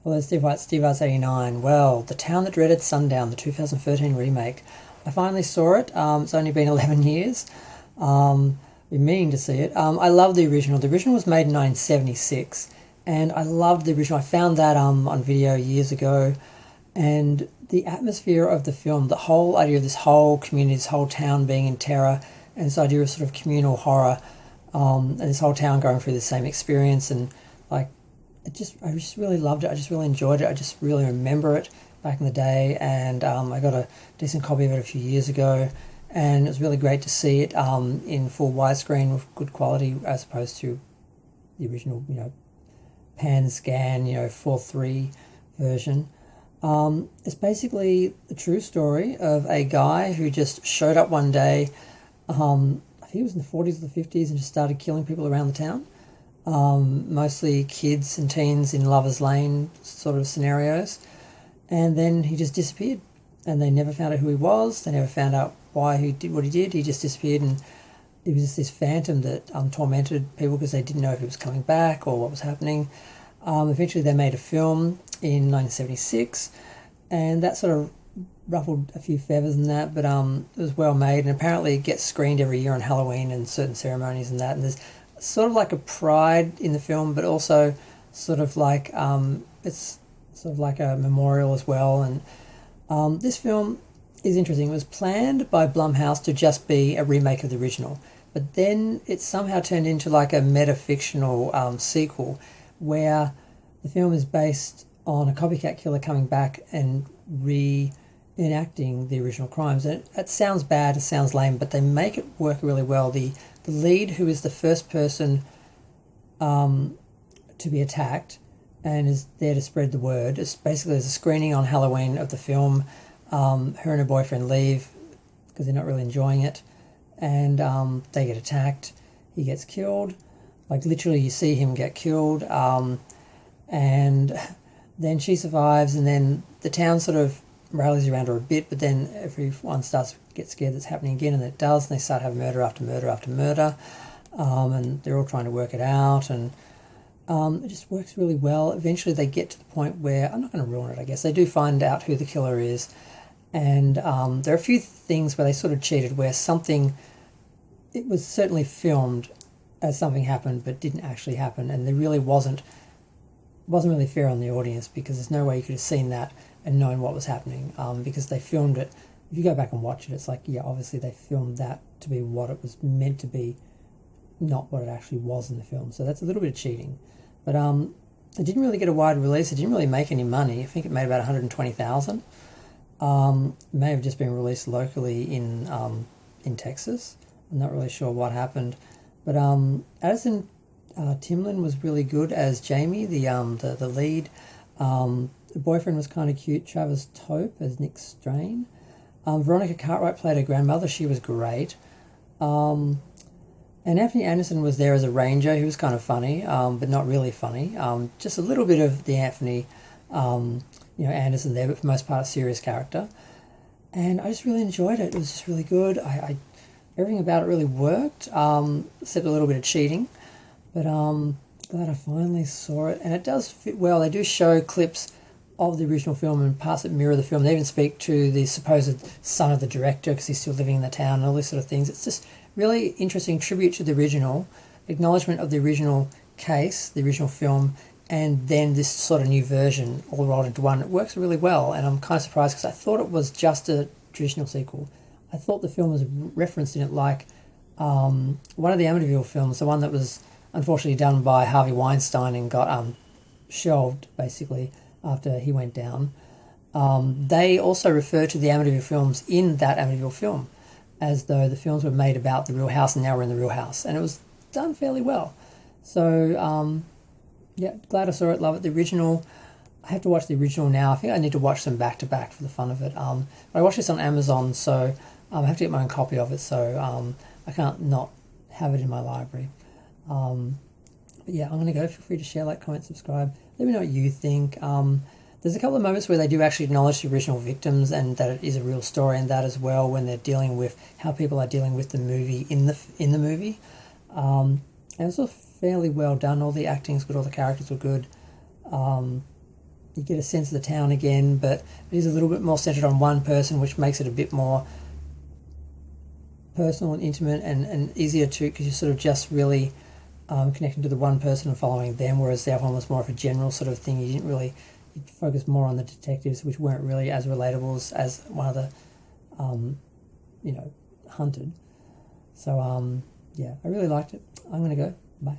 Hello, Steve White, Steve Arts 89. Well, The Town That Dreaded Sundown, the 2013 remake. I finally saw it. It's only been 11 years. Been meaning to see it. I love the original. The original was made in 1976, and I loved the original. I found that on video years ago, and the atmosphere of the film, the whole idea of this whole community, this whole town being in terror, and this idea of sort of communal horror, and this whole town going through the same experience, and like I just really loved it. I just really enjoyed it. I just really remember it back in the day, and I got a decent copy of it a few years ago, and it was really great to see it in full widescreen with good quality as opposed to the original, pan scan, 4:3 version. It's basically the true story of a guy who just showed up one day. I think it was in the 40s or the 50s, and just started killing people around the town. Mostly kids and teens in Lover's Lane sort of scenarios. And then he just disappeared. And they never found out who he was. They never found out why he did what he did. He just disappeared, and it was just this phantom that tormented people because they didn't know if he was coming back or what was happening. Eventually they made a film in 1976, and that sort of ruffled a few feathers in that, but it was well made, and apparently it gets screened every year on Halloween and certain ceremonies and that, and there's sort of like a pride in the film, but also sort of like it's sort of like a memorial as well. And this film is interesting. It was planned by Blumhouse to just be a remake of the original, but then it somehow turned into like a meta-fictional sequel where the film is based on a copycat killer coming back and reenacting the original crimes. And it sounds bad, it sounds lame, but they make it work really well. The lead, who is the first person to be attacked and is there to spread the word, it's basically there's a screening on Halloween of the film. Her and her boyfriend leave because they're not really enjoying it, and they get attacked. He gets killed. Like literally you see him get killed, and then she survives, and then the town sort of rallies around her a bit, but then everyone starts to get scared that's happening again, and it does, and they start having murder after murder after murder, and they're all trying to work it out, and it just works really well. Eventually they get to the point where, I'm not going to ruin it, I guess, they do find out who the killer is, and there are a few things where they sort of cheated, where it was certainly filmed as something happened but didn't actually happen, and there really wasn't really fair on the audience, because there's no way you could have seen that and known what was happening, because they filmed it. If you go back and watch it, it's like, yeah, obviously they filmed that to be what it was meant to be, not what it actually was in the film. So that's a little bit of cheating. But it didn't really get a wide release. It didn't really make any money. I think it made about 120,000. It may have just been released locally in Texas. I'm not really sure what happened. But Addison Timlin was really good as Jamie, the lead. The boyfriend was kind of cute. Travis Tope as Nick Strain. Veronica Cartwright played her grandmother. She was great. And Anthony Anderson was there as a ranger. He was kind of funny, but not really funny. Just a little bit of the Anthony Anderson there, but for the most part a serious character. And I just really enjoyed it. It was just really good. Everything about it really worked, except a little bit of cheating. But glad I finally saw it, and it does fit well. They do show clips of the original film and parts that mirror the film. They even speak to the supposed son of the director because he's still living in the town and all these sort of things. It's just really interesting tribute to the original, acknowledgement of the original case, the original film, and then this sort of new version all rolled into one. It works really well, and I'm kind of surprised because I thought it was just a traditional sequel. I thought the film was referenced in it like one of the Amityville films, the one that was unfortunately done by Harvey Weinstein and got shelved basically after he went down. They also refer to the Amityville films in that Amityville film as though the films were made about the real house and now we're in the real house, and it was done fairly well. So yeah, glad I saw it, love it. The original, I have to watch the original now. I think I need to watch them back to back for the fun of it. But I watched this on Amazon, so I have to get my own copy of it, so I can't not have it in my library. But yeah, I'm going to go. Feel free to share, like, comment, subscribe. Let me know what you think. There's a couple of moments where they do actually acknowledge the original victims and that it is a real story, and that as well when they're dealing with how people are dealing with the movie in the movie. And it's all fairly well done. All the acting's good, all the characters were good. you get a sense of the town again, but it is a little bit more centered on one person, which makes it a bit more personal and intimate and easier to, because you're sort of just really connecting to the one person and following them, whereas the other one was more of a general sort of thing. You didn't really, you focused more on the detectives, which weren't really as relatable as one of the hunted. So yeah, I really liked it. I'm gonna go. Bye.